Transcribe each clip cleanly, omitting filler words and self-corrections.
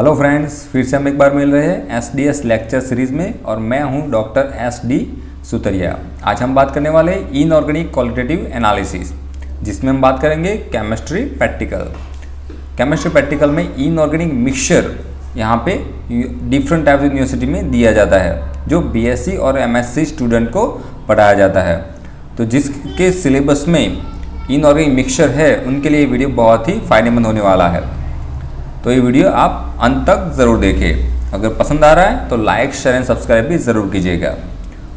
Hello friends, फिर से हम एक बार मिल रहे हैं एसडीएस लेक्चर सीरीज़ में और मैं हूं डॉक्टर एसडी सुतरिया। आज हम बात करने वाले हैं इनऑर्गेनिक क्वालिटेटिव एनालिसिस, जिसमें हम बात करेंगे केमिस्ट्री प्रैक्टिकल। केमिस्ट्री प्रैक्टिकल में इनऑर्गेनिक मिक्सचर यहाँ पे डिफरेंट टाइप यूनिवर्सिटी में दिया जाता है, जो बीएससी और एमएससी स्टूडेंट को पढ़ाया जाता है। तो जिसके सिलेबस में इनऑर्गेनिक मिक्सचर है, उनके लिए वीडियो बहुत ही फायदेमंद होने वाला है। तो ये वीडियो आप अंत तक ज़रूर देखें। अगर पसंद आ रहा है तो लाइक, शेयर एंड सब्सक्राइब भी ज़रूर कीजिएगा।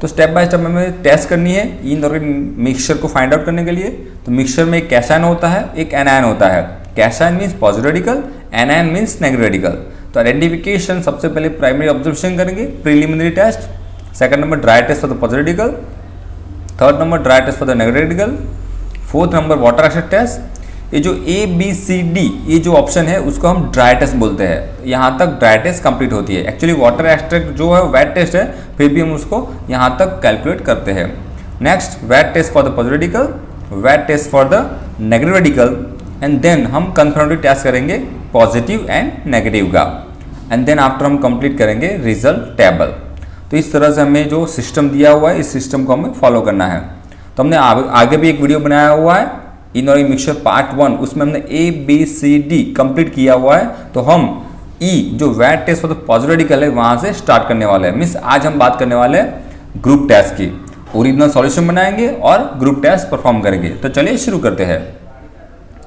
तो स्टेप बाय स्टेप हमें टेस्ट करनी है इनऑर्गेनिक मिक्सचर को फाइंड आउट करने के लिए। तो मिक्सचर में एक कैशन होता है, एक एनायन होता है। Cation means positive radical, anion means negative radical. तो आइडेंटिफिकेशन सबसे पहले प्राइमरी ऑब्जर्वेशन करेंगे, preliminary test. Second number dry test for the positive radical. Third number dry test for the negative radical. Fourth number water extract test. ये जो ए B C D ये जो option है उसको हम ड्राई टेस्ट बोलते हैं। यहाँ तक ड्राई टेस्ट कंप्लीट होती है। एक्चुअली वाटर एक्सट्रैक्ट जो है वेट टेस्ट है, फिर भी हम उसको यहाँ तक कैलकुलेट करते हैं। Next wet test for the positive radical, wet test for the negative radical, and then हम कंफर्मेटरी टेस्ट करेंगे पॉजिटिव एंड नेगेटिव का, एंड देन आफ्टर हम कंप्लीट करेंगे रिजल्ट टेबल। तो इस तरह से हमें जो सिस्टम दिया हुआ है, इस सिस्टम को हमें फॉलो करना है। तो हमने आगे भी एक वीडियो बनाया हुआ है इनऑर्गेनिक मिक्सचर पार्ट 1, उसमें हमने A B C D complete किया हुआ है। तो हम ई जो wet test for the positive radical है वहां से स्टार्ट करने वाले हैं। मीन्स आज हम बात करने वाले हैं ग्रुप टेस्ट की। ओरिजिनल सॉल्यूशन बनाएंगे और ग्रुप टेस्ट परफॉर्म करेंगे। तो चलिए शुरू करते हैं।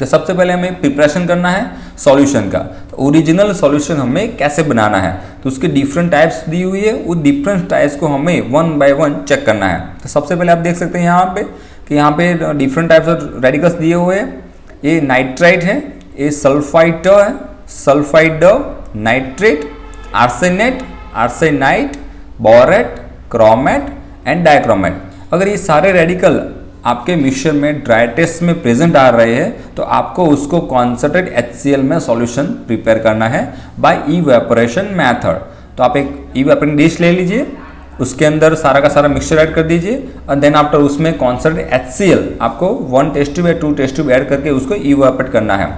तो सबसे पहले हमें प्रिपरेशन करना है सॉल्यूशन का। तो ओरिजिनल सॉल्यूशन हमें कैसे बनाना है, तो उसके डिफरेंट टाइप्स दी हुई है। वो डिफरेंट टाइप्स को हमें वन बाय वन चेक करना है। तो सबसे पहले आप देख सकते हैं यहाँ पे कि यहाँ पे डिफरेंट टाइप्स ऑफ रेडिकल्स दिए हुए हैं। ये नाइट्राइट है, ये सल्फाइड है, sulphide nitrate, arsenate, arsenite, borate, chromate and dichromate. अगर ये सारे रेडिकल आपके मिक्सचर में ड्राई टेस्ट में प्रेजेंट आ रहे हैं, तो आपको उसको कॉन्सेंट्रेट HCl में सॉल्यूशन प्रिपेयर करना है बाय इवेपोरेशन मेथड। तो आप एक इवेपोरेटिंग डिश ले लीजिए, उसके अंदर सारा का सारा मिक्सचर ऐड कर दीजिए, और देन आफ्टर उसमें कॉन्सेंट्रेट HCl आपको 1 टेस्ट ट्यूब या 2 टेस्ट ट्यूब ऐड करके उसको इवेपोरेट करना है।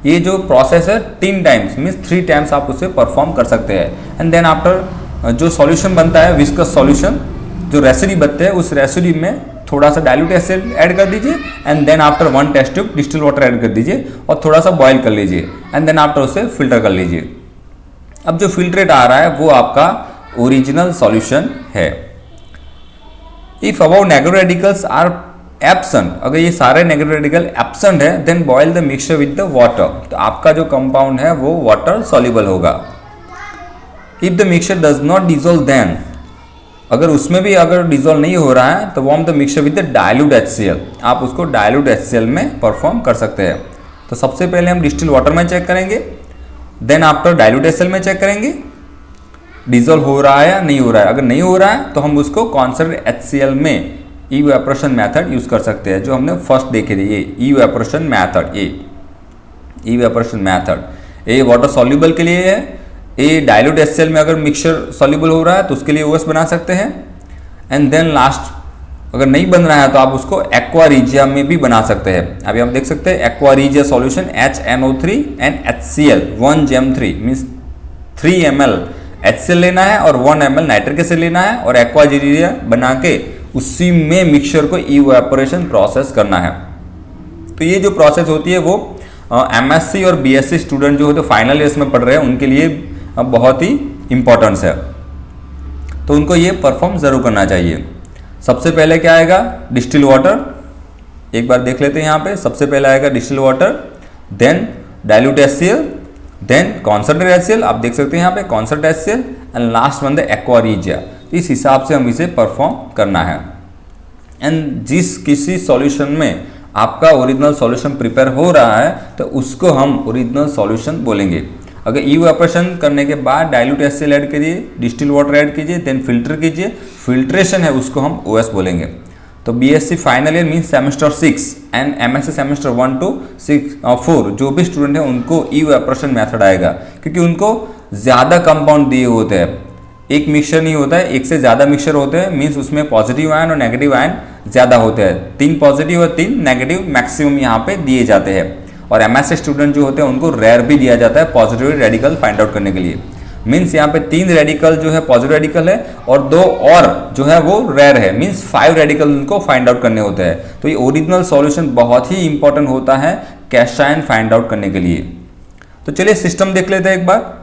ये जो प्रोसेस है 3 टाइम्स मीन्स 3 टाइम्स आप उसे परफॉर्म कर सकते हैं। एंड देन आफ्टर जो सॉल्यूशन बनता है विस्कस सॉल्यूशन, जो रेसिडी बनते हैं, उस रेसिडी में थोड़ा सा डाइल्यूट HCl ऐड कर दीजिए, and then after 1 test tube distil water add कर दीजिए और थोड़ा सा बॉईल कर लीजिए, एंड देन आफ्टर उसे फिल्टर कर लीजिए। अब जो फिल्ट्रेट आ रहा है वो आपका ओरिजिनल सॉल्यूशन है। If about negative radicals are absent, अगर ये सारे नेगेटिव रेडिकल एब्सेंट है, then boil the mixture with the water. तो आपका जो कंपाउंड है वो वाटर सॉल्युबल होगा। If the mixture does not dissolve, then अगर उसमें भी अगर डिसॉल्व नहीं हो रहा है तो warm the mixture with the dilute HCl। आप उसको डाइल्यूट HCl में परफॉर्म कर सकते हैं। तो सबसे पहले हम डिस्टिल वाटर में चेक करेंगे, देन आफ्टर डाइल्यूट HCl में चेक करेंगे डिसॉल्व हो रहा है या नहीं हो रहा है। अगर नहीं हो रहा है तो हम उसको कॉन्सेंट्रेट HCl में इवेपोरेशन मेथड यूज कर सकते हैं, जो हमने फर्स्ट देखे थे। ये इवेपोरेशन मेथड, ये इवेपोरेशन मेथड ये वाटर सॉल्युबल के लिए है। ये डाइल्यूट HCl में अगर मिक्सचर सॉल्युबल हो रहा है तो उसके लिए OS बना सकते हैं। एंड देन लास्ट अगर नहीं बन रहा है तो आप उसको एक्वा रीजिया में भी बना सकते हैं। अभी आप देख सकते हैं aqua regia solution HNO3 and HCl 1gm3 means 3 ml HCl लेना है और 1 ml नाइट्रिक एसिड लेना है, और एक्वा रीजिया बना के उसी में मिक्सचर को इवेपोरेशन प्रोसेस करना है। तो ये जो प्रोसेस होती है वो MSc और BSc स्टूडेंट जो होते फाइनल ईयर्स में पढ़ रहे हैं उनके लिए बहुत ही इंपॉर्टेंस है। तो उनको ये परफॉर्म जरूर करना चाहिए। सबसे पहले क्या आएगा, डिस्टिल वाटर। एक बार देख लेते हैं यहाँ पे। सबसे पहले आएगा distil water, then dilute HCl, then concentrate HCl। आप देख सकते हैं यहाँ पे concentrate HCl, and last one the aqua regia. इस हिसाब से हम इसे परफॉर्म करना है। एंड जिस किसी सॉल्यूशन में आपका ओरिजिनल सॉल्यूशन प्रिपेयर हो रहा है तो उसको हम ओरिजिनल सॉल्यूशन बोलेंगे। अगर इवेपोरेशन करने के बाद डाइल्यूट HCl ऐड करिए, डिस्टिल वाटर ऐड कीजिए, देन फिल्टर कीजिए, फिल्ट्रेशन है उसको हम OS बोलेंगे। तो BSc final year mean semester 6 and MSc semester 1 to 4 जो भी स्टूडेंट है उनको इवेपोरेशन मेथड आएगा, क्योंकि उनको ज़्यादा कंपाउंड दिए होते हैं। एक मिक्सचर नहीं होता है, एक से ज़्यादा मिक्सचर होते हैं। मीन्स उसमें पॉजिटिव आयन और नेगेटिव आयन ज़्यादा होते हैं। 3 पॉजिटिव और 3 नेगेटिव मैक्सिमम यहाँ पे दिए जाते हैं। और MS स्टूडेंट जो होते हैं उनको रेयर भी दिया जाता है पॉजिटिव रेडिकल फाइंड आउट करने के लिए। मीन्स यहाँ पे 3 रेडिकल जो है पॉजिटिव रेडिकल है और 2 और जो है वो रेयर है, मीन्स 5 रेडिकल उनको फाइंड आउट करने होते हैं। तो ये ओरिजिनल सॉल्यूशन बहुत ही इंपॉर्टेंट होता है कैशन फाइंड आउट करने के लिए। तो चलिए सिस्टम देख लेते हैं एक बार।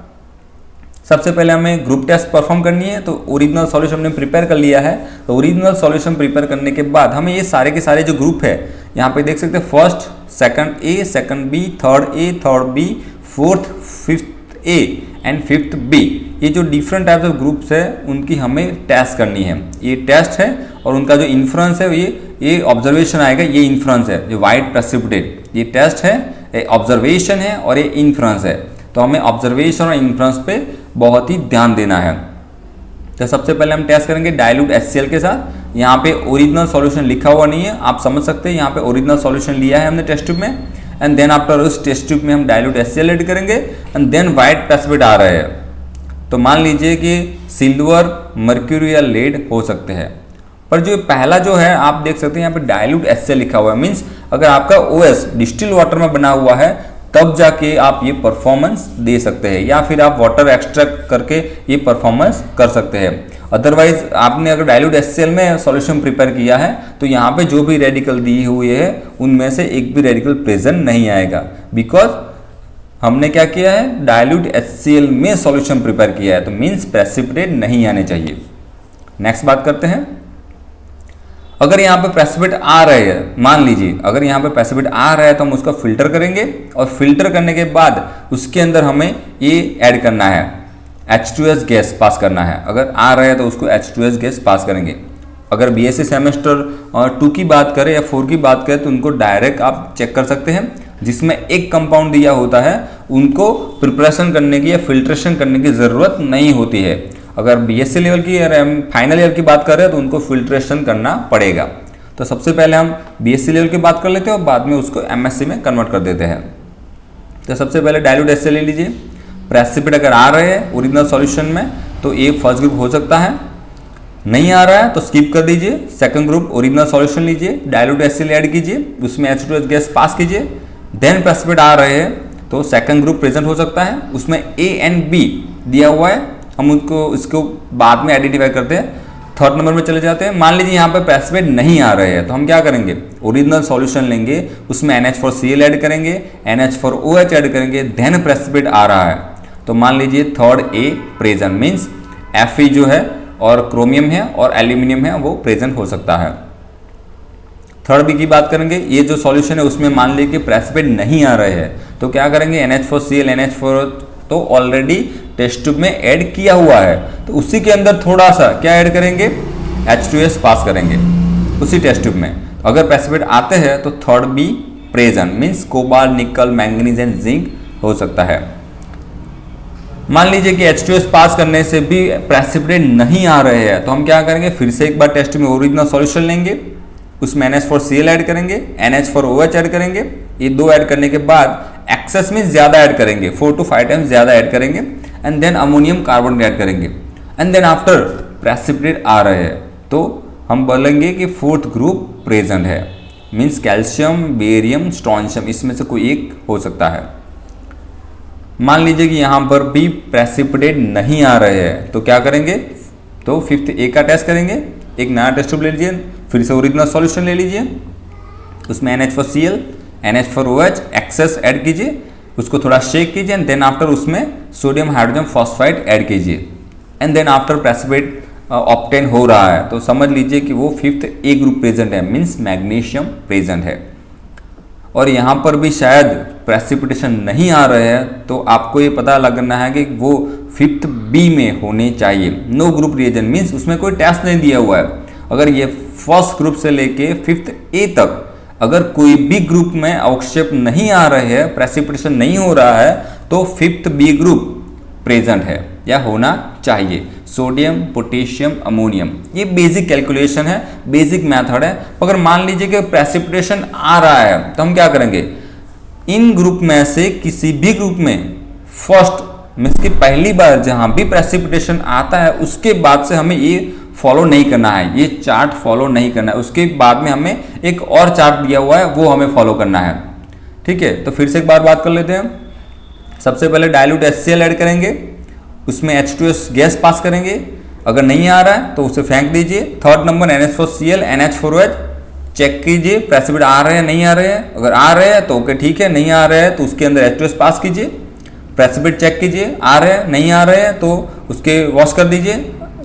सबसे पहले हमें ग्रुप टेस्ट परफॉर्म करनी है, तो ओरिजिनल सॉल्यूशन हमने प्रिपेयर कर लिया है। तो ओरिजिनल सॉल्यूशन प्रिपेयर करने के बाद हमें ये सारे के सारे जो ग्रुप है यहाँ पे देख सकते हैं, first second A, second B, third A, third B, fourth fifth A and fifth B, ये जो डिफरेंट टाइप्स ऑफ ग्रुप्स है उनकी हमें टेस्ट करनी है। ये टेस्ट है और उनका जो इन्फ्लुएंस है ये ऑब्जर्वेशन आएगा, ये इन्फ्लुएंस है जो वाइट प्रेसिपिटेट, ये टेस्ट है, ऑब्जर्वेशन है और ये इन्फ्लुएंस है। तो हमें ऑब्जर्वेशन और इन्फ्लुएंस पे बहुत ही ध्यान देना है। तो सबसे पहले हम टेस्ट करेंगे डाइल्यूट HCl के साथ। यहाँ पे ओरिजिनल सॉल्यूशन लिखा हुआ नहीं है, आप समझ सकते हैं यहाँ पे ओरिजिनल सॉल्यूशन लिया है हमने टेस्ट ट्यूब में, एंड देन आफ्टर उस टेस्ट ट्यूब में हम डाइल्यूट HCl ऐड करेंगे एंड देन वाइट प्रेसिपिटेट आ रहे हैं। तो मान लीजिए कि सिल्वर, मर्क्यूरी या लेड हो सकते हैं, पर जो पहला जो है आप देख सकते हैं यहाँ पे डाइल्यूट HCl लिखा हुआ है। मीन्स अगर आपका OS डिस्टिल वाटर में बना हुआ है तब जाके आप ये परफॉर्मेंस दे सकते हैं, या फिर आप वाटर एक्सट्रैक्ट करके ये परफॉर्मेंस कर सकते हैं। अदरवाइज आपने अगर डाइल्यूट HCl में सॉल्यूशन प्रिपेयर किया है तो यहाँ पे जो भी रेडिकल दी हुई है उनमें से एक भी रेडिकल प्रेजेंट नहीं आएगा, बिकॉज हमने क्या किया है, डाइल्यूट HCl में सॉल्यूशन प्रिपेयर किया है, तो मीन्स प्रेसिपिटेट नहीं आने चाहिए। नेक्स्ट बात करते हैं, अगर यहाँ पे प्रेसिपिटेट आ रहे हैं, मान लीजिए अगर यहाँ पे प्रेसिपिटेट आ रहा है तो हम उसका फिल्टर करेंगे और फिल्टर करने के बाद उसके अंदर हमें ये ऐड करना है, H2S गैस पास करना है। अगर आ रहा है तो उसको H2S गैस पास करेंगे। अगर BSc सेमेस्टर 2 की बात करें या 4 की बात करें तो उनको डायरेक्ट आप चेक कर सकते हैं, जिसमें एक कंपाउंड दिया होता है उनको प्रिपरेशन करने की या फिल्ट्रेशन करने की ज़रूरत नहीं होती है। अगर BSc लेवल की या फाइनल ईयर की बात कर रहे हैं तो उनको फिल्ट्रेशन करना पड़ेगा। तो सबसे पहले हम BSc लेवल की बात कर लेते हैं और बाद में उसको MSc में कन्वर्ट कर देते हैं। तो सबसे पहले डाइल्यूट HCl ले लीजिए। प्रेसिपिटेट अगर आ रहे हैं ओरिजिनल सॉल्यूशन में तो ये फर्स्ट ग्रुप हो सकता है, नहीं आ रहा है तो स्किप कर दीजिए। सेकंड ग्रुप ओरिजिनल सॉल्यूशन लीजिए, डाइल्यूट HCl ऐड कीजिए, उसमें H2S गैस पास कीजिए। देन प्रेसिपिटेट आ रहे हैं तो सेकंड ग्रुप प्रेजेंट हो सकता है, उसमें A एंड B दिया हुआ है, हम इसको बाद में आइडेंटिफाई करते हैं। थर्ड नंबर में चले जाते हैं। मान लीजिए यहाँ पे प्रेसिपिटेट नहीं आ रहे हैं तो हम क्या करेंगे, ओरिजिनल सॉल्यूशन लेंगे, उसमें NH4Cl ऐड करेंगे, NH4OH ऐड करेंगे, देन प्रेसिपिटेट आ रहा है तो मान लीजिए third A present, means Fe जो है और क्रोमियम है और एल्यूमिनियम है वो प्रेजेंट हो सकता है। थर्ड B की बात करेंगे, ये जो सॉल्यूशन है उसमें मान लीजिए कि प्रेसिपिटेट नहीं आ रहे हैं तो क्या करेंगे, NH4Cl NH4 तो ऑलरेडी टेस्ट ट्यूब में ऐड किया हुआ है तो उसी के अंदर थोड़ा सा क्या ऐड करेंगे, H2S पास करेंगे उसी टेस्ट ट्यूब में। अगर प्रेसिपिटेट आते हैं तो third B present, means cobalt, निकल, मैंगनीज एंड जिंक हो सकता है। मान लीजिए कि H2S पास करने से भी प्रेसिपिटेट नहीं आ रहे हैं तो हम क्या करेंगे, फिर से एक बार टेस्ट में ओरिजिनल सॉल्यूशन लेंगे, उसमें NH4Cl ऐड करेंगे, NH4OH ऐड करेंगे। ये दो ऐड करने के बाद एक्सेस में ज़्यादा ऐड करेंगे, 4 to 5 टाइम्स ज़्यादा ऐड करेंगे, and then ammonium carbonate add करेंगे, एंड देन आफ्टर प्रेसिपिटेट आ रहे हैं तो हम बोलेंगे कि फोर्थ ग्रुप प्रेजेंट है, मीन्स कैल्शियम, बेरियम, स्ट्रोंशियम, इसमें से कोई एक हो सकता है। मान लीजिए कि यहाँ पर भी प्रेसिपिटेट नहीं आ रहे हैं तो क्या करेंगे, तो फिफ्थ A का टेस्ट करेंगे, एक नया टेस्ट ट्यूब ले लीजिए, फिर से ओरिजिनल सॉल्यूशन ले लीजिए, उसमें NH4Cl NH4OH एक्सेस ऐड कीजिए, उसको थोड़ा शेक कीजिए, एंड देन आफ्टर उसमें सोडियम हाइड्रोजन फॉस्फाइड ऐड कीजिए, and then after precipitate obtain हो रहा है तो समझ लीजिए कि वो फिफ्थ A ग्रुप प्रेजेंट है, मीन्स मैग्नीशियम प्रेजेंट है। और यहाँ पर भी शायद प्रेसिपिटेशन नहीं आ रहे हैं तो आपको ये पता लगना है कि वो फिफ्थ B में होने चाहिए। नो ग्रुप रिएजेंट मीन्स उसमें कोई टेस्ट नहीं दिया हुआ है। अगर ये फर्स्ट ग्रुप से लेके फिफ्थ A तक अगर कोई भी ग्रुप में अवक्षेप नहीं आ रहे हैं, प्रेसिपिटेशन नहीं हो रहा है तो फिफ्थ B ग्रुप प्रेजेंट है या होना चाहिए। सोडियम, पोटेशियम, अमोनियम, ये बेसिक कैलकुलेशन है, बेसिक मेथड है। अगर मान लीजिए कि प्रेसिपिटेशन आ रहा है तो हम क्या करेंगे, इन ग्रुप में से किसी भी ग्रुप में फर्स्ट मीन्स की पहली बार जहां भी प्रेसिपिटेशन आता है उसके बाद से हमें ये फॉलो नहीं करना है, ये चार्ट फॉलो नहीं करना है। उसके बाद में हमें एक और चार्ट दिया हुआ है वो हमें फॉलो करना है, ठीक है, तो फिर से एक बार बात कर लेते हैं। सबसे पहले डाइल्यूट HCl ऐड करेंगे, उसमें H2S गैस पास करेंगे, अगर नहीं आ रहा है तो उसे फेंक दीजिए। Third number NH4Cl NH4OH check कीजिए प्रेसिपिटेट आ रहे हैं नहीं आ रहे हैं, अगर आ रहे हैं तो ओके ठीक है, नहीं आ रहे हैं तो उसके अंदर H2S पास कीजिए, प्रेसिपिटेट चेक कीजिए आ रहे हैं नहीं आ रहे हैं तो उसके वॉश कर दीजिए।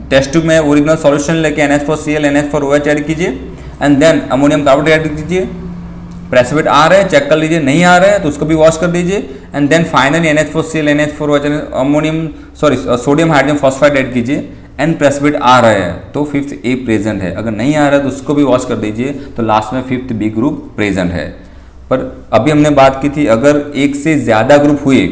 टेस्ट ट्यूब में ओरिजिनल सॉल्यूशन लेके NH4Cl NH4OH ऐड कीजिए and then ammonium carbonate add कीजिए। प्रेसिपिटेट आ रहे हैं चेक कर लीजिए, नहीं आ रहे हैं तो उसको भी वॉश कर दीजिए and then finally NH4Cl NH4OH ammonium sodium hydrogen phosphide add कीजिए एंड प्रेसिपिटेट आ रहे हैं तो फिफ्थ ए प्रेजेंट है, अगर नहीं आ रहा है तो उसको भी वॉश कर दीजिए, तो लास्ट में फिफ्थ बी ग्रुप प्रेजेंट है। पर अभी हमने बात की थी अगर एक से ज़्यादा ग्रुप हुए,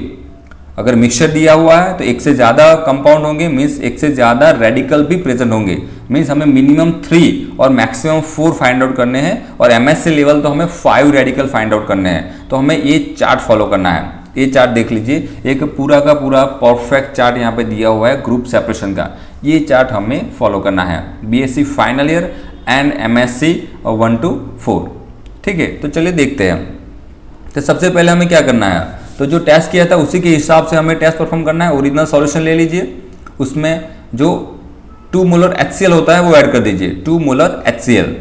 अगर मिक्सचर दिया हुआ है तो एक से ज़्यादा कंपाउंड होंगे, मीन्स एक से ज़्यादा रेडिकल भी प्रेजेंट होंगे, मीन्स हमें मिनिमम 3 और मैक्सिमम 4 फाइंड आउट करने हैं और MSc लेवल तो हमें 5 रेडिकल फाइंड आउट करने हैं। तो हमें ये चार्ट फॉलो करना है। ये चार्ट देख लीजिए, एक पूरा का पूरा परफेक्ट चार्ट यहाँ पे दिया हुआ है ग्रुप सेपरेशन का, ये चार्ट हमें फॉलो करना है BSc final year and MSc 1 to 4। ठीक है, तो चलिए देखते हैं। तो सबसे पहले हमें क्या करना है, तो जो टेस्ट किया था उसी के हिसाब से हमें टेस्ट परफॉर्म करना है। ओरिजिनल सॉल्यूशन ले लीजिए, उसमें जो 2 मोलर HCl होता है वो ऐड कर दीजिए, 2 मोलर HCl।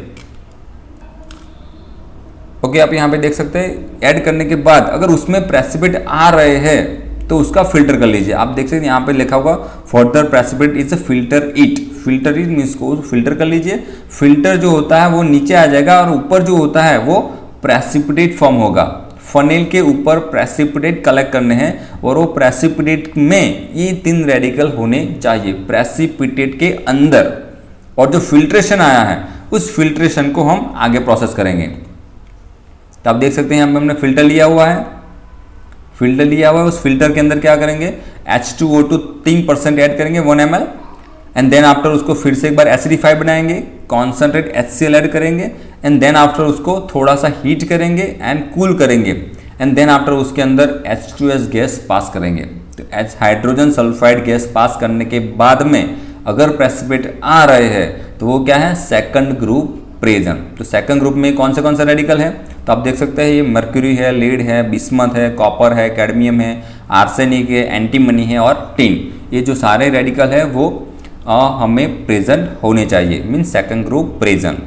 ओके, आप यहाँ पे देख सकते हैं। ऐड करने के बाद अगर उसमें प्रेसिपिटेट आ रहे हैं तो उसका फिल्टर कर लीजिए। आप देख सकते हैं यहाँ पे लिखा होगा further precipitate is a filter it, filter it means को फिल्टर कर लीजिए। फिल्टर जो होता है वो नीचे आ जाएगा और ऊपर जो होता है वो प्रेसिपिटेट फॉर्म होगा। फनेल के ऊपर प्रेसिपिटेट कलेक्ट करने हैं और वो प्रेसिपिटेट में ये 3 रेडिकल होने चाहिए प्रेसिपिटेट के अंदर, और जो फिल्ट्रेशन आया है उस फिल्ट्रेशन को हम आगे प्रोसेस करेंगे। तो आप देख सकते हैं यहाँ पे हमने फिल्टर लिया हुआ है, फिल्टर लिया हुआ है, उस फिल्टर के अंदर क्या करेंगे H2O2 3% ऐड करेंगे 1 ml एंड देन आफ्टर उसको फिर से एक बार एसिडिफाई बनाएंगे, कॉन्सेंट्रेट HCl ऐड करेंगे एंड देन आफ्टर उसको थोड़ा सा हीट करेंगे एंड कूल करेंगे एंड देन आफ्टर उसके अंदर H2S गैस पास करेंगे। तो हाइड्रोजन सल्फाइड गैस पास करने के बाद में अगर प्रेसिपिटेट आ रहे हैं तो वो क्या है सेकंड ग्रुप प्रेजेंट। तो सेकंड ग्रुप में कौन से रेडिकल है, तो आप देख सकते हैं ये मर्क्यूरी है, लीड है, बिस्मथ है, कॉपर है, कैडमियम है, आर्सेनिक है, एंटीमनी है और टिन। ये जो सारे रेडिकल है वो हमें प्रेजेंट होने चाहिए, mean second group present.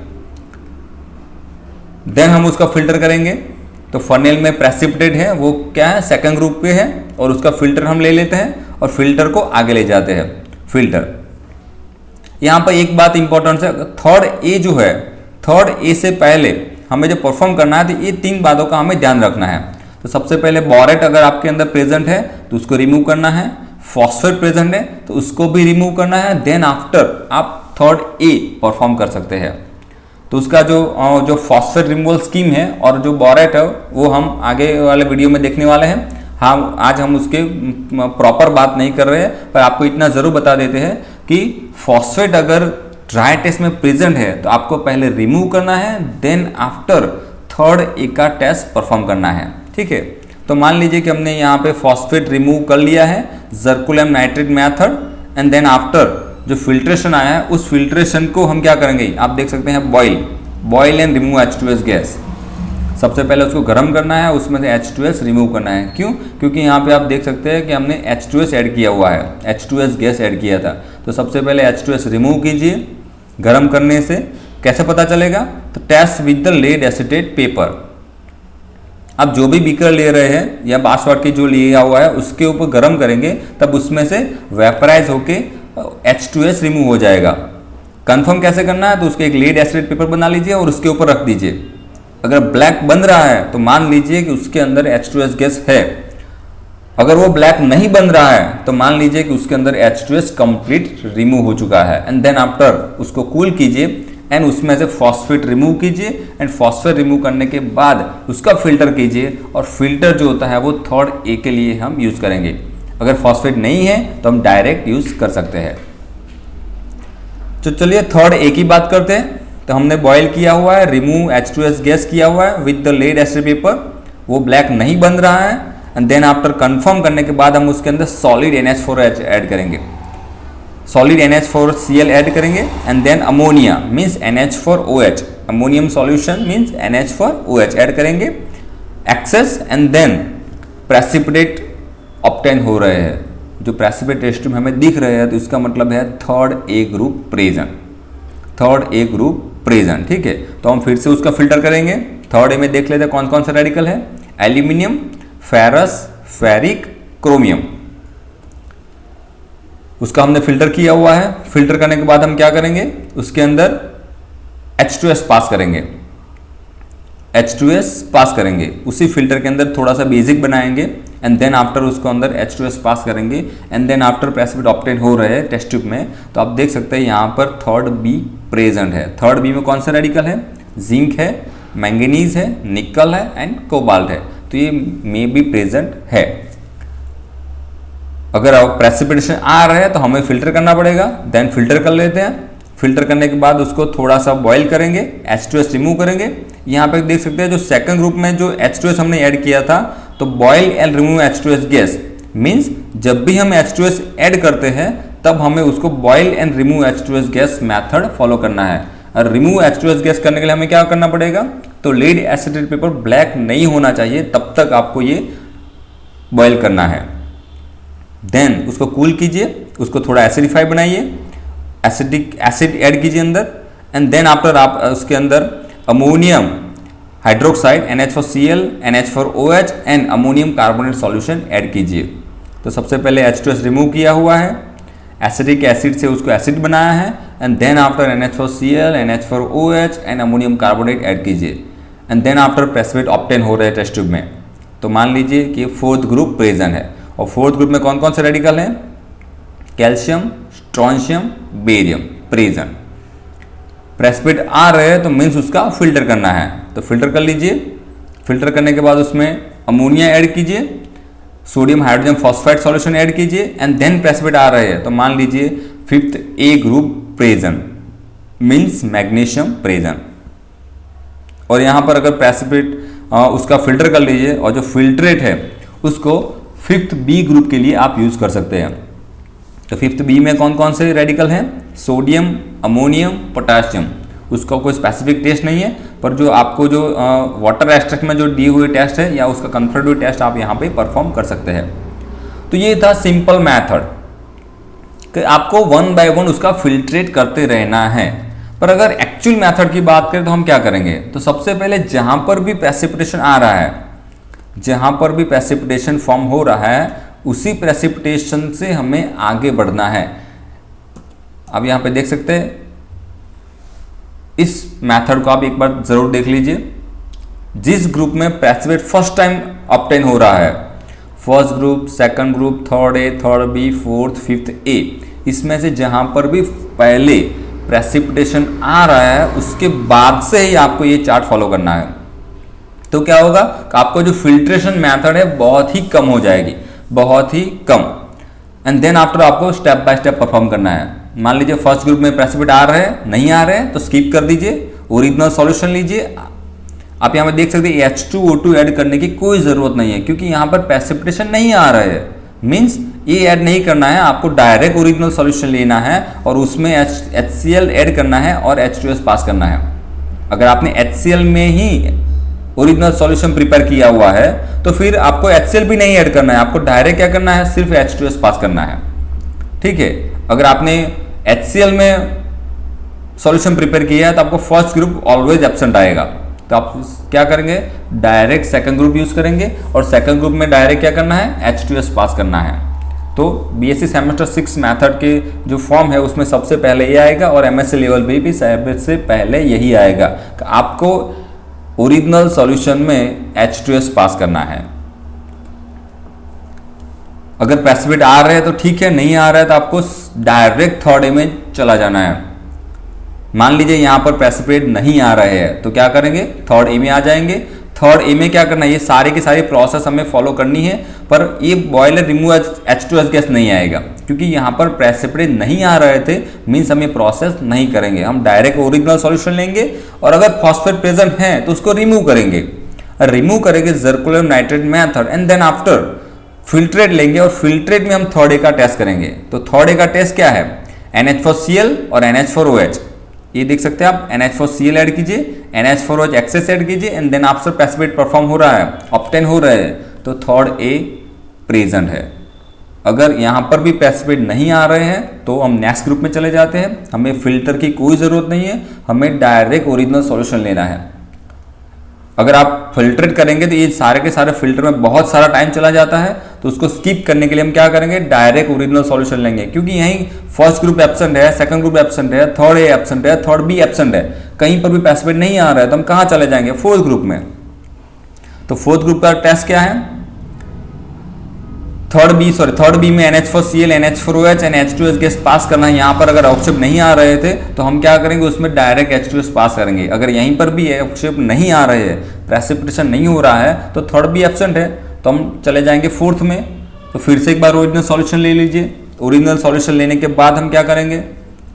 Then हम उसका फिल्टर करेंगे। तो फनेल में प्रेसिपिटेट है वो क्या है सेकंड ग्रुप पे है और उसका फिल्टर हम ले लेते हैं और फिल्टर को आगे ले जाते हैं। फिल्टर यहाँ पर एक बात इंपॉर्टेंट है, थर्ड ए जो है, थर्ड ए से पहले हमें जो परफॉर्म करना है तो ये 3 बातों का हमें ध्यान रखना है। तो सबसे पहले बोरेट अगर आपके अंदर प्रेजेंट है तो उसको रिमूव करना है, फॉस्फेट प्रेजेंट है तो उसको भी रिमूव करना है, देन आफ्टर आप थर्ड ए परफॉर्म कर सकते हैं। तो उसका जो फॉस्फेट रिमूवल स्कीम है और जो बोरेट है वो हम आगे वाले वीडियो में देखने वाले हैं। हाँ, आज हम उसके प्रॉपर बात नहीं कर रहे हैं, पर आपको इतना ज़रूर बता देते हैं कि फॉस्फेट अगर ड्राई टेस्ट में प्रेजेंट है तो आपको पहले रिमूव करना है, देन आफ्टर थर्ड ए का टेस्ट परफॉर्म करना है। ठीक है, तो मान लीजिए कि हमने यहाँ पे फॉस्फेट रिमूव कर लिया है zirconyl nitrate method and then after जो फिल्ट्रेशन आया है उस फिल्ट्रेशन को हम क्या करेंगे, आप देख सकते हैं boil and remove H2S gas. सबसे पहले उसको गर्म करना है, उसमें से H2S रिमूव करना है। क्यों? क्योंकि यहाँ पे आप देख सकते हैं कि हमने H2S ऐड किया हुआ है, H2S गैस ऐड किया था। तो सबसे पहले H2S रिमूव कीजिए गर्म करने से। कैसे पता चलेगा, तो test with the lead acetate paper. आप जो भी बीकर ले रहे हैं या बासवाट की जो लिया हुआ है उसके ऊपर गर्म करेंगे तब उसमें से वेपराइज होके H2S रिमूव हो जाएगा। कंफर्म कैसे करना है, तो उसके एक लेड एसिड पेपर बना लीजिए और उसके ऊपर रख दीजिए। अगर ब्लैक बन रहा है तो मान लीजिए कि उसके अंदर H2S गैस है, अगर वो ब्लैक नहीं बन रहा है तो मान लीजिए कि उसके अंदर H2S कंप्लीट रिमूव हो चुका है। एंड देन आफ्टर उसको कूल कीजिए एंड उसमें से फॉस्फेट रिमूव कीजिए एंड फॉस्फेट रिमूव करने के बाद उसका फिल्टर कीजिए और फिल्टर जो होता है वो थर्ड ए के लिए हम यूज़ करेंगे। अगर फॉस्फेट नहीं है तो हम डायरेक्ट यूज़ कर सकते हैं। तो चलिए थर्ड ए की बात करते हैं। तो हमने बॉयल किया हुआ है, रिमूव H2S गैस किया हुआ है with the lead acid paper, वो ब्लैक नहीं बन रहा है। एंड देन आफ्टर कंफर्म करने के बाद हम उसके अंदर सॉलिड NH4OH ऐड करेंगे, सॉलिड NH4Cl ऐड करेंगे and then ammonia means NH4OH, ammonium solution means NH4OH add करेंगे excess and then precipitate obtain हो रहे हैं। जो प्रेसिपिटेट टेस्ट ट्यूब हमें दिख रहे हैं तो इसका मतलब है third A group present, third A group present. ठीक है, तो हम फिर से उसका फिल्टर करेंगे। थर्ड ए में देख लेते हैं कौन कौन सा रेडिकल है। एल्यूमिनियम, फेरस, फेरिक, क्रोमियम, उसका हमने फिल्टर किया हुआ है। फिल्टर करने के बाद हम क्या करेंगे, उसके अंदर H2S पास करेंगे, H2S पास करेंगे। उसी फिल्टर के अंदर थोड़ा सा बेसिक बनाएंगे एंड देन आफ्टर उसको अंदर H2S पास करेंगे and then after precipitate obtain हो रहे हैं टेस्ट ट्यूब में। तो आप देख सकते हैं यहाँ पर थर्ड बी प्रेजेंट है। थर्ड बी में कौन सा रेडिकल है, जिंक है, मैंगनीज है, निकल है एंड कोबाल्ट है। तो ये मे बी प्रेजेंट है। अगर प्रेसिपिटेशन आ रहा है तो हमें फिल्टर करना पड़ेगा, देन फिल्टर कर लेते हैं। फिल्टर करने के बाद उसको थोड़ा सा बॉईल करेंगे, H2S रिमूव करेंगे। यहाँ पे देख सकते हैं जो सेकंड ग्रुप में जो H2S हमने ऐड किया था, तो boil and remove H2S gas means जब भी हम H2S ऐड करते हैं तब हमें उसको boil and remove H2S gas method follow करना है। और रिमूव H2S गैस करने के लिए हमें क्या करना पड़ेगा, तो लीड एसिडेट पेपर ब्लैक नहीं होना चाहिए, तब तक आपको ये बॉयल करना है। देन उसको कूल कीजिए, उसको थोड़ा एसिडिफाई बनाइए, एसिडिक एसिड ऐड कीजिए अंदर एंड देन आफ्टर आप उसके अंदर ammonium hydroxide NH4Cl, NH4OH and ammonium carbonate solution add कीजिए। तो सबसे पहले H2S रिमूव किया हुआ है, एसिडिक एसिड से उसको एसिड बनाया है and then after NH4Cl, NH4OH and ammonium carbonate add कीजिए and then after precipitate obtain हो रहे हैं टेस्ट ट्यूब में। तो मान लीजिए कि फोर्थ ग्रुप प्रेजेंट है और फोर्थ ग्रुप में कौन कौन से रेडिकल हैं, calcium, strontium, barium present. Precipitate आ रहे हैं तो मीन्स उसका फिल्टर करना है, तो फिल्टर कर लीजिए। फिल्टर करने के बाद उसमें अमोनिया ऐड कीजिए, sodium hydrogen phosphide solution add कीजिए एंड देन प्रेसिपिटेट आ रहे हैं तो मान लीजिए fifth A group present means magnesium present. और यहां पर अगर प्रेसिपिटेट उसका फिल्टर कर लीजिए और जो फिल्ट्रेट है उसको फिफ्थ बी ग्रुप के लिए आप यूज कर सकते हैं। तो फिफ्थ बी में कौन कौन से रेडिकल हैं, सोडियम, अमोनियम, पोटासियम। उसका कोई स्पेसिफिक टेस्ट नहीं है, पर जो आपको जो वाटर एक्सट्रैक्ट में जो दी हुई टेस्ट है या उसका कंफर्टेबल टेस्ट आप यहाँ पे परफॉर्म कर सकते हैं। तो ये था सिंपल मेथड कि आपको वन बाय वन उसका फिल्ट्रेट करते रहना है। पर अगर एक्चुअल मेथड की बात करें तो हम क्या करेंगे, तो सबसे पहले जहां पर भी प्रेसिपिटेशन आ रहा है, जहां पर भी प्रेसिपिटेशन फॉर्म हो रहा है उसी प्रेसिपिटेशन से हमें आगे बढ़ना है। अब यहां पे देख सकते हैं, इस मेथड को आप एक बार जरूर देख लीजिए। जिस ग्रुप में प्रेसिपिटेट फर्स्ट टाइम ऑब्टेन हो रहा है, first group, second group, third A, third B, fourth, fifth A, इसमें से जहां पर भी पहले प्रेसिपिटेशन आ रहा है उसके बाद से ही आपको ये चार्ट फॉलो करना है। तो क्या होगा कि आपको जो फिल्ट्रेशन मेथड है बहुत ही कम हो जाएगी, बहुत ही कम। एंड देन आफ्टर आपको स्टेप बाय स्टेप परफॉर्म करना है। मान लीजिए फर्स्ट ग्रुप में प्रेसिपिटेट आ रहे हैं, नहीं आ रहे हैं तो स्किप कर दीजिए, ओरिजिनल सॉल्यूशन लीजिए। आप यहाँ पे देख सकते हैं H2O2 ऐड करने की कोई जरूरत नहीं है क्योंकि यहाँ पर प्रेसिपिटेशन नहीं आ रहा है, मीन्स ये ऐड नहीं करना है, आपको डायरेक्ट ओरिजिनल सॉल्यूशन लेना है और उसमें HCl ऐड करना है और H2S पास करना है। अगर आपने HCl में ही ओरिजिनल सॉल्यूशन प्रिपेयर किया हुआ है तो फिर आपको HCl भी नहीं ऐड करना है, आपको डायरेक्ट क्या करना है, सिर्फ H2S पास करना है। ठीक है, अगर आपने HCl में सॉल्यूशन प्रिपेयर किया है तो आपको फर्स्ट ग्रुप ऑलवेज एब्सेंट आएगा, तो आप क्या करेंगे, डायरेक्ट सेकंड ग्रुप यूज करेंगे और सेकंड ग्रुप में डायरेक्ट क्या करना है, H2S पास करना है। तो बीएससी सेमेस्टर 6 मेथड के जो फॉर्म है उसमें सबसे पहले ये आएगा और एमएससी लेवल भी सबसे पहले यही आएगा कि आपको ओरिजिनल सॉल्यूशन में H2S पास करना है। अगर प्रेसिपिटेट आ रहे हैं तो ठीक है, नहीं आ रहा है तो आपको डायरेक्ट थर्ड ए में चला जाना है। मान लीजिए यहां पर प्रेसिपिटेट नहीं आ रहे हैं तो क्या करेंगे, थर्ड ए में आ जाएंगे। थर्ड ए में क्या करना है, ये सारी की सारी प्रोसेस हमें फॉलो करनी है, पर ये बॉयलर रिमूव H2S गैस नहीं आएगा क्योंकि यहाँ पर प्रेसिपिटेट नहीं आ रहे थे, मीन्स हम ये प्रोसेस नहीं करेंगे, हम डायरेक्ट ओरिजिनल सॉल्यूशन लेंगे और अगर फॉस्फेट प्रेजेंट है तो उसको रिमूव करेंगे। रिमूव करेंगे zirconyl nitrate method and then after filtrate लेंगे और फिल्ट्रेट में हम थर्ड ए का टेस्ट करेंगे। तो थर्ड ए का टेस्ट क्या है, NH4Cl और NH4OH। ये देख सकते हैं आप, NH4Cl ऐड कीजिए, NH4OH एक्सेस ऐड कीजिए एंड देन आपसे प्रेसिपिटेट परफॉर्म हो रहा है, ऑब्टेन हो रहा है, तो थर्ड ए प्रेजेंट है। अगर यहाँ पर भी प्रेसिपिटेट नहीं आ रहे हैं तो हम नेक्स्ट ग्रुप में चले जाते हैं। हमें फिल्टर की कोई ज़रूरत नहीं है, हमें डायरेक्ट ओरिजिनल सॉल्यूशन लेना है। अगर आप फिल्ट्रेट करेंगे तो ये सारे के सारे फिल्टर में बहुत सारा टाइम चला जाता है, तो उसको स्किप करने के लिए हम क्या करेंगे, डायरेक्ट ओरिजिनल सॉल्यूशन लेंगे। क्योंकि यहीं फर्स्ट ग्रुप एब्सेंट है, सेकंड ग्रुप एब्सेंट है, थर्ड ए एब्सेंट है, थर्ड बी एब्सेंट है, कहीं पर भी प्रेसिपिटेट नहीं आ रहा है, तो हम कहाँ चले जाएंगे, फोर्थ ग्रुप में। तो फोर्थ ग्रुप का टेस्ट क्या है, थर्ड बी में NH4Cl, NH4OH and H2S gas पास करना है। यहाँ पर अगर ऑक्सीजन नहीं आ रहे थे तो हम क्या करेंगे, उसमें डायरेक्ट H2S पास करेंगे। अगर यहीं पर भी ऑक्सीजन नहीं आ रहे हैं, प्रेसिपिटेशन नहीं हो रहा है, तो थर्ड बी एब्सेंट है, तो हम चले जाएंगे फोर्थ में। तो फिर से एक बार ओरिजिनल सॉल्यूशन ले लीजिए। ओरिजिनल सॉल्यूशन लेने के बाद हम क्या करेंगे,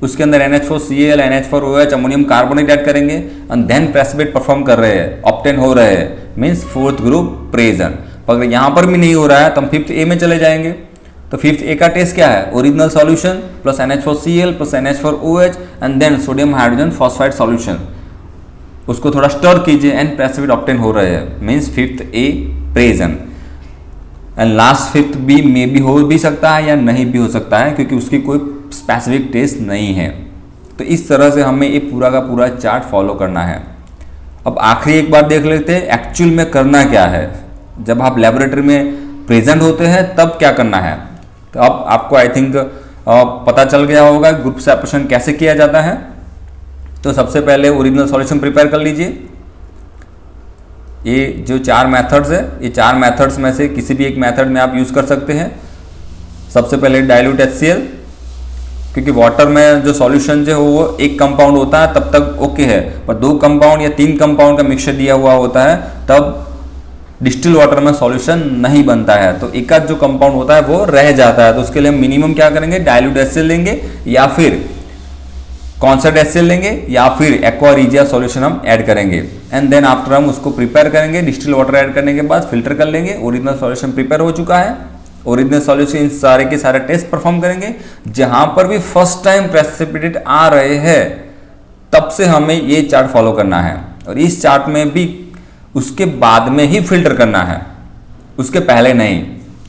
उसके अंदर NH4Cl, NH4OH, ammonium carbonate add करेंगे एंड देन प्रेसिपिटेट परफॉर्म कर रहे हैं, ऑब्टेन हो रहे हैं, मीन्स फोर्थ ग्रुप प्रेजेंट। अगर यहाँ पर भी नहीं हो रहा है तो हम फिफ्थ ए में चले जाएंगे। तो फिफ्थ ए का टेस्ट क्या है, original solution plus NH4Cl plus NH4OH and then sodium hydrogen phosphide solution, उसको थोड़ा स्टर कीजिए एंड प्रेसिपिटेट ऑब्टेन हो रहे हैं, means fifth A present. And last fifth B में भी हो भी सकता है या नहीं भी हो सकता है, क्योंकि उसकी कोई स्पेसिफिक टेस्ट नहीं है। तो इस तरह से हमें ये पूरा का पूरा चार्ट फॉलो करना है। अब आखिरी एक बार देख लेते हैं एक्चुअल में करना क्या है। जब आप लेबोरेटरी में प्रेजेंट होते हैं तब क्या करना है। तो अब आपको आई थिंक पता चल गया होगा ग्रुप सेपरेशन कैसे किया जाता है। तो सबसे पहले ओरिजिनल सॉल्यूशन प्रिपेयर कर लीजिए। ये जो 4 मेथड्स है, ये 4 मेथड्स में से किसी भी एक मेथड में आप यूज़ कर सकते हैं। सबसे पहले डाइल्यूट HCl, क्योंकि वाटर में जो सॉल्यूशन जो वो एक कंपाउंड होता है तब तक ओके है, पर 2 कंपाउंड या 3 कंपाउंड का मिक्सचर दिया हुआ होता है तब डिस्टिल वाटर में सॉल्यूशन नहीं बनता है, तो एक आध जो कंपाउंड होता है वो रह जाता है। तो उसके लिए हम मिनिमम क्या करेंगे, डाइल्यूट HCl लेंगे या फिर कॉन्सर्ट HCl लेंगे या फिर एक्वा रिजिया सॉल्यूशन हम ऐड करेंगे एंड देन आफ्टर हम उसको प्रिपेयर करेंगे। डिस्टिल वाटर ऐड करने के बाद फिल्टर कर लेंगे। ओरिजिनल सॉल्यूशन प्रिपेयर हो चुका है। ओरिजिनल सॉल्यूशन इन सारे के सारे टेस्ट परफॉर्म करेंगे। जहां पर भी फर्स्ट टाइम प्रेसिपिटेट आ रहे हैं तब से हमें ये चार्ट फॉलो करना है, और इस चार्ट में भी उसके बाद में ही फिल्टर करना है, उसके पहले नहीं।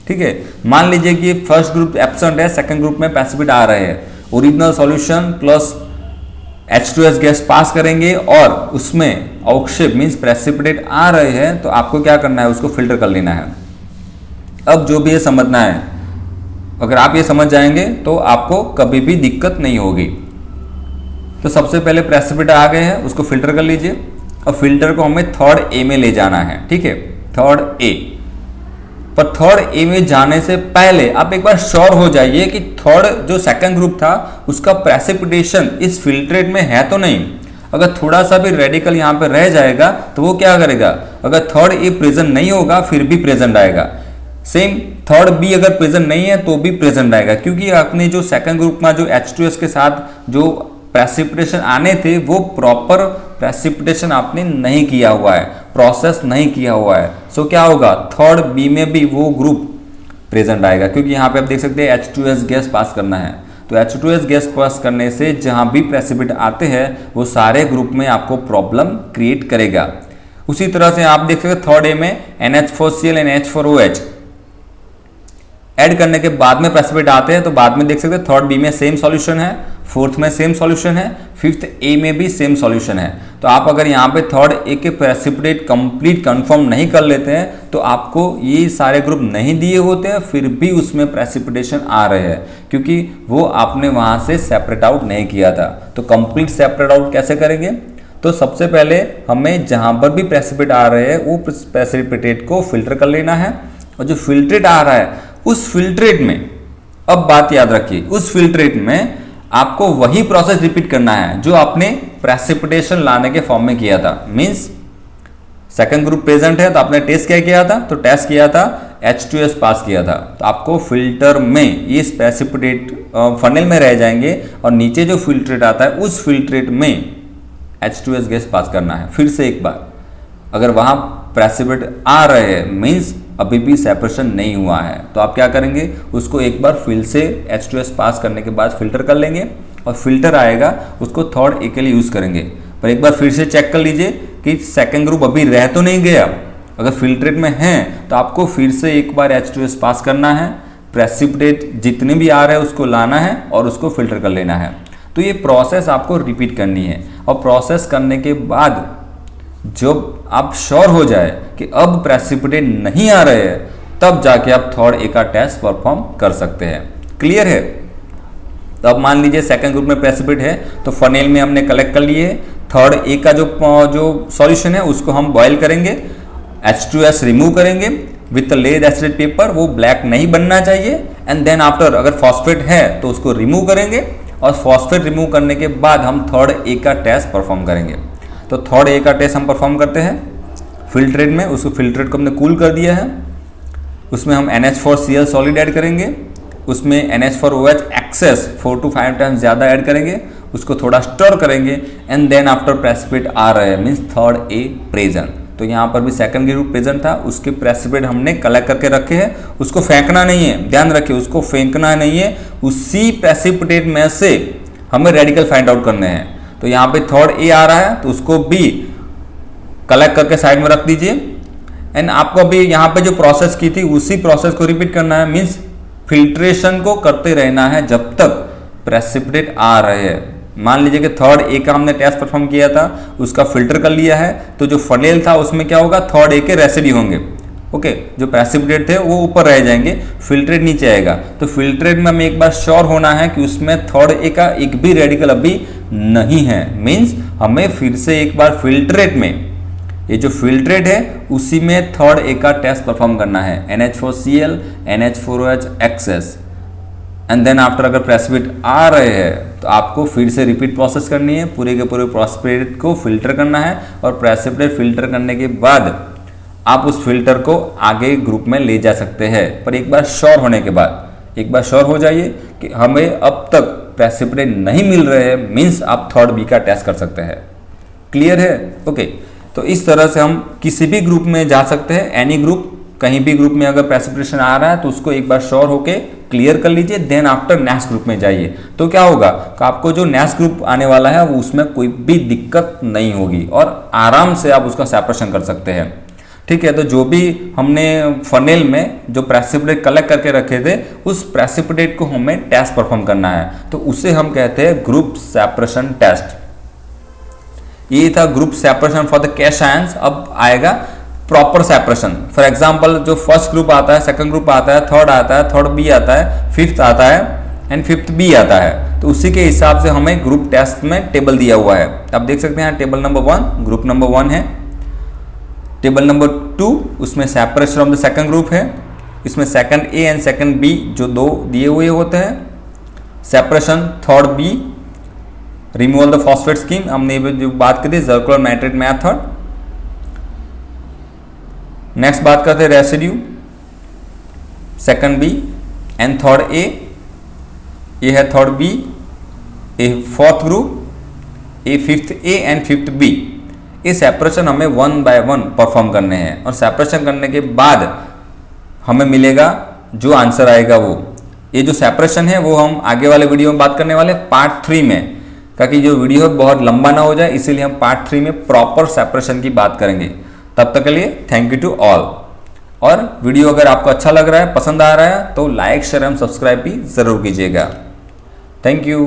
ठीक है, मान लीजिए कि फर्स्ट ग्रुप एब्सेंट है, सेकंड ग्रुप में प्रेसिपिटेट आ रहे हैं, original solution plus H2S gas pass करेंगे और उसमें अवक्षेप मीन्स प्रेसिपिटेट आ रहे हैं, तो आपको क्या करना है, उसको फिल्टर कर लेना है। अब जो भी ये समझना है, अगर आप ये समझ जाएंगे तो आपको कभी भी दिक्कत नहीं होगी। तो सबसे पहले प्रेसिपिटेट आ गए हैं, उसको फिल्टर कर लीजिए। और फिल्टर को हमें थर्ड ए में ले जाना है। ठीक है, थर्ड ए। पर थर्ड ए में जाने से पहले आप एक बार श्योर हो जाइए कि थर्ड जो सेकंड ग्रुप था उसका प्रेसिपिटेशन इस फिल्ट्रेट में है तो नहीं। अगर थोड़ा सा भी रेडिकल यहाँ पे रह जाएगा तो वो क्या करेगा, अगर थर्ड ए प्रेजेंट नहीं होगा फिर भी प्रेजेंट आएगा। सेम थर्ड बी अगर प्रेजेंट नहीं है तो भी प्रेजेंट आएगा, क्योंकि आपने जो सेकंड ग्रुप में जो H2S के साथ जो प्रेसिपिटेशन आने थे वो प्रॉपर प्रेसिपिटेशन आपने नहीं किया हुआ है, प्रोसेस नहीं किया हुआ है। सो क्या होगा, थर्ड बी में भी वो ग्रुप प्रेजेंट आएगा, क्योंकि यहाँ पे आप देख सकते हैं H2S गैस पास करना है। तो H2S गैस पास करने से जहाँ भी प्रेसिपिटेट आते हैं वो सारे ग्रुप में आपको प्रॉब्लम क्रिएट करेगा। उसी तरह से आप देख सकते हैं थर्ड ए में NH4Cl NH4OH ऐड करने के बाद में प्रेसिपिटेट आते हैं, तो बाद में देख सकते हैं थर्ड बी में सेम सॉल्यूशन है, फोर्थ में सेम सॉल्यूशन है, फिफ्थ ए में भी सेम सॉल्यूशन है। तो आप अगर यहाँ पे थर्ड ए के प्रेसिपिटेट कंप्लीट कंफर्म नहीं कर लेते हैं तो आपको ये सारे ग्रुप नहीं दिए होते हैं, फिर भी उसमें प्रेसिपिटेशन आ रहे हैं, क्योंकि वो आपने वहाँ से सेपरेट आउट नहीं किया था। तो कंप्लीट सेपरेट आउट कैसे करेंगे, तो सबसे पहले हमें जहाँ पर भी प्रेसिपिटेट आ रहे हैं वो प्रेसिपिटेट को फिल्टर कर लेना है, और जो फिल्ट्रेट आ रहा है उस फिल्ट्रेट में, अब बात याद रखिए, उस फिल्ट्रेट में आपको वही प्रोसेस रिपीट करना है जो आपने प्रेसिपिटेशन लाने के फॉर्म में किया था। मींस सेकंड ग्रुप प्रेजेंट है तो आपने टेस्ट क्या किया था, तो टेस्ट किया था H2S पास किया था, तो आपको फिल्टर में ये प्रेसिपिटेट फनल में रह जाएंगे और नीचे जो फिल्ट्रेट आता है उस फिल्ट्रेट में H2S गैस पास करना है। फिर से एक बार, अगर वहां प्रेसिपिटेट आ रहे हैं मीन्स अभी भी सेपरेशन नहीं हुआ है, तो आप क्या करेंगे, उसको एक बार फिर से H2S पास करने के बाद फिल्टर कर लेंगे और फिल्टर आएगा उसको थर्ड ए के लिए यूज़ करेंगे। पर एक बार फिर से चेक कर लीजिए कि सेकंड ग्रुप अभी रह तो नहीं गया। अगर फिल्ट्रेट में है तो आपको फिर से एक बार H2S पास करना है, प्रेसिपिटेट जितने भी आ रहे हैं उसको लाना है और उसको फिल्टर कर लेना है। तो ये प्रोसेस आपको रिपीट करनी है और प्रोसेस करने के बाद जब आप श्योर हो जाए कि अब प्रेसिपिटेट नहीं आ रहे हैं तब जाके आप थर्ड ए का टेस्ट परफॉर्म कर सकते हैं। क्लियर है? तो अब मान लीजिए सेकंड ग्रुप में प्रेसिपिटेट है तो फनेल में हमने कलेक्ट कर लिए। थर्ड ए का जो सॉल्यूशन है उसको हम बॉयल करेंगे, H2S रिमूव करेंगे विथ लेड एसिड पेपर, वो ब्लैक नहीं बनना चाहिए। एंड देन आफ्टर अगर फॉस्फेट है तो उसको रिमूव करेंगे और फॉस्फेट रिमूव करने के बाद हम थर्ड ए का टेस्ट परफॉर्म करेंगे। तो थर्ड ए का टेस्ट हम परफॉर्म करते हैं फिल्ट्रेट में। उसको फिल्ट्रेट को हमने कूल कर दिया है, उसमें हम NH4Cl सॉलिड ऐड करेंगे, उसमें NH4OH एक्सेस 4 to 5 टाइम्स ज़्यादा ऐड करेंगे, उसको थोड़ा स्टर करेंगे एंड देन आफ्टर प्रेसिपिटेट आ रहे हैं मीन्स थर्ड ए प्रेजेंट। तो यहाँ पर भी सेकंड ग्रुप प्रेजेंट था, उसके प्रेसिपिटेट हमने कलेक्ट करके रखे हैं, उसको फेंकना नहीं है, ध्यान रखिए उसको फेंकना नहीं है, उसी प्रेसिपिटेट में से हमें रेडिकल फाइंड आउट करने हैं। तो यहाँ पे थर्ड ए आ रहा है तो उसको भी कलेक्ट करके साइड में रख दीजिए एंड आपको अभी यहाँ पे जो प्रोसेस की थी उसी प्रोसेस को रिपीट करना है, मीन्स फिल्ट्रेशन को करते रहना है जब तक प्रेसिपिटेट आ रहे हैं। मान लीजिए कि थर्ड ए का हमने टेस्ट परफॉर्म किया था, उसका फिल्टर कर लिया है, तो जो फनेल था उसमें क्या होगा, थर्ड ए के रेसिड्यू होंगे। ओके, जो प्रेसिपिटेट थे वो ऊपर रह जाएंगे, फिल्ट्रेट नीचे आएगा। तो फिल्ट्रेट में हमें एक बार श्योर होना है कि उसमें थर्ड ए का एक भी रेडिकल अभी नहीं है, मीन्स हमें फिर से एक बार फिल्ट्रेट में, ये जो फिल्ट्रेट है उसी में थर्ड ए का टेस्ट परफॉर्म करना है, NH4Cl NH4OH excess. And then after अगर प्रेसिपिटेट आ रहे हैं तो आपको फिर से रिपीट प्रोसेस करनी है, पूरे के पूरे प्रेसिपिटेट को फिल्टर करना है और प्रेसिपिटेट फिल्टर करने के बाद आप उस फिल्टर को आगे ग्रुप में ले जा सकते हैं। पर एक बार श्योर होने के बाद, एक बार श्योर हो जाइए कि हमें अब तक प्रेसिपिटेट नहीं मिल रहे हैं, मीन्स आप थर्ड बी का टेस्ट कर सकते हैं। क्लियर है? ओके, तो इस तरह से हम किसी भी ग्रुप में जा सकते हैं, एनी ग्रुप, कहीं भी ग्रुप में अगर प्रेसिपिटेशन आ रहा है तो उसको एक बार श्योर होके क्लियर कर लीजिए, देन आफ्टर नेक्स्ट ग्रुप में जाइए। तो क्या होगा कि आपको जो नेक्स्ट ग्रुप आने वाला है वो उसमें कोई भी दिक्कत नहीं होगी और आराम से आप उसका सेपरेशन कर सकते हैं। ठीक है, तो जो भी हमने फनेल में जो प्रेसिपिटेट कलेक्ट करके रखे थे उस प्रेसिपिटेट को हमें टेस्ट परफॉर्म करना है, तो उसे हम कहते हैं ग्रुप सेपरेशन टेस्ट। ये था group separation for the cations. अब आएगा प्रॉपर सेपरेशन। फॉर एग्जांपल जो फर्स्ट ग्रुप आता है, सेकंड ग्रुप आता है, थर्ड आता है, थर्ड बी आता है, फिफ्थ आता है एंड फिफ्थ बी आता है, तो उसी के हिसाब से हमें ग्रुप टेस्ट में टेबल दिया हुआ है। आप देख सकते हैं टेबल नंबर 1 ग्रुप नंबर 1 है, टेबल नंबर 2 उसमें separation of the second group है, इसमें second A and second B जो दो दिए हुए होते हैं, separation third B, removal the phosphate scheme, हमने जो बात की थी सर्कुलर नाइट्रेट मेथड। नेक्स्ट बात करते हैं residue, second B and third A, ये है third B, A fourth group, A fifth A and fifth B. ये सेपरेशन हमें 1 by 1 परफॉर्म करने हैं और सेपरेशन करने के बाद हमें मिलेगा जो आंसर आएगा वो। ये जो सेपरेशन है वो हम आगे वाले वीडियो में बात करने वाले पार्ट 3 में, ताकि जो वीडियो बहुत लंबा ना हो जाए, इसीलिए हम पार्ट 3 में प्रॉपर सेपरेशन की बात करेंगे। तब तक के लिए थैंक यू टू ऑल। और वीडियो अगर आपको अच्छा लग रहा है, पसंद आ रहा है, तो लाइक शेयर एंड सब्सक्राइब भी ज़रूर कीजिएगा। Thank you.